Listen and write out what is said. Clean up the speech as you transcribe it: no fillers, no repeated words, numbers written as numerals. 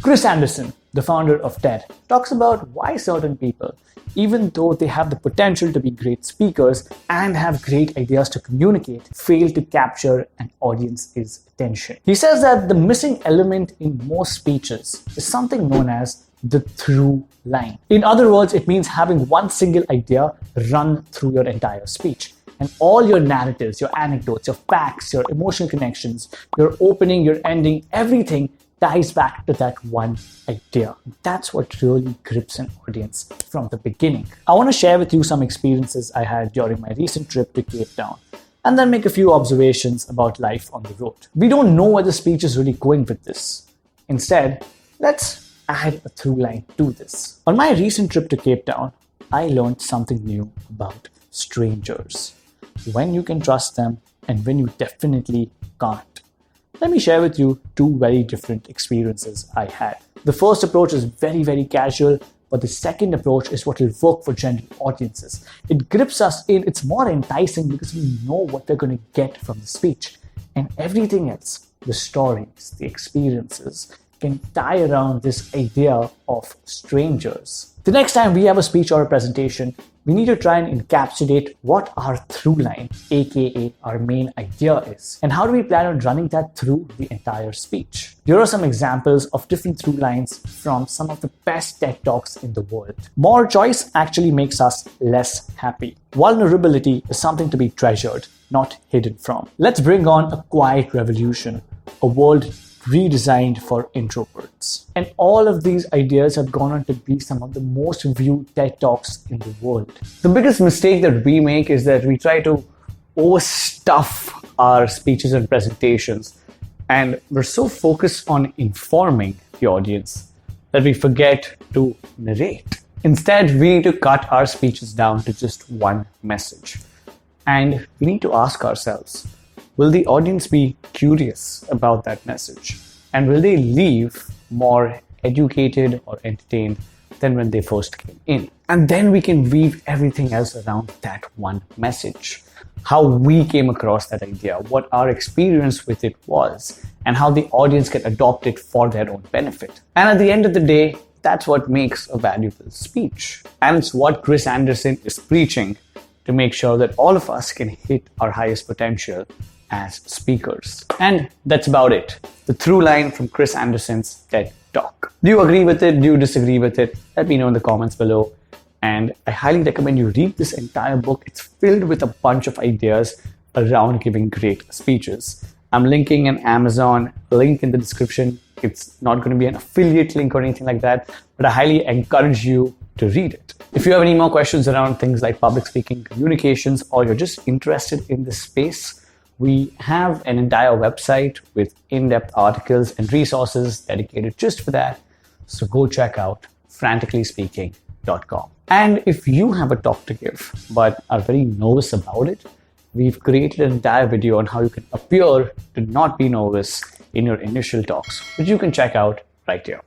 Chris Anderson, the founder of TED, talks about why certain people, even though they have the potential to be great speakers and have great ideas to communicate, fail to capture an audience's attention. He says that the missing element in most speeches is something known as the through line. In other words, it means having one single idea run through your entire speech. And all your narratives, your anecdotes, your facts, your emotional connections, your opening, your ending, everything ties back to that one idea. That's what really grips an audience from the beginning. I want to share with you some experiences I had during my recent trip to Cape Town, and then make a few observations about life on the road. We don't know where the speech is really going with this. Instead, let's add a through line to this. On my recent trip to Cape Town, I learned something new about strangers. When you can trust them and when you definitely can't. Let me share with you two very different experiences I had. The first approach is very casual, but the second approach is what will work for general audiences. It grips us in, it's more enticing because we know what we're going to get from the speech. And everything else, the stories, the experiences, can tie around this idea of strangers. The next time we have a speech or a presentation, we need to try and encapsulate what our through line, aka our main idea is. And how do we plan on running that through the entire speech? Here are some examples of different through lines from some of the best TED Talks in the world. More choice actually makes us less happy. Vulnerability is something to be treasured, not hidden from. Let's bring on a quiet revolution, a world redesigned for introverts. And all of these ideas have gone on to be some of the most viewed TED Talks in the world. The biggest mistake that we make is that we try to overstuff our speeches and presentations, and we're so focused on informing the audience that we forget to narrate. Instead, we need to cut our speeches down to just one message. And we need to ask ourselves, will the audience be curious about that message? And will they leave more educated or entertained than when they first came in? And then we can weave everything else around that one message. How we came across that idea, what our experience with it was, and how the audience can adopt it for their own benefit. And at the end of the day, that's what makes a valuable speech. And it's what Chris Anderson is preaching to make sure that all of us can hit our highest potential as speakers. And that's about it. The through line from Chris Anderson's TED Talk. Do you agree with it? Do you disagree with it? Let me know in the comments below. And I highly recommend you read this entire book. It's filled with a bunch of ideas around giving great speeches. I'm linking an Amazon link in the description. It's not going to be an affiliate link or anything like that, but I highly encourage you to read it. If you have any more questions around things like public speaking, communications, or you're just interested in this space, we have an entire website with in-depth articles and resources dedicated just for that. So go check out franticallyspeaking.com. And if you have a talk to give, but are very nervous about it, we've created an entire video on how you can appear to not be nervous in your initial talks, which you can check out right here.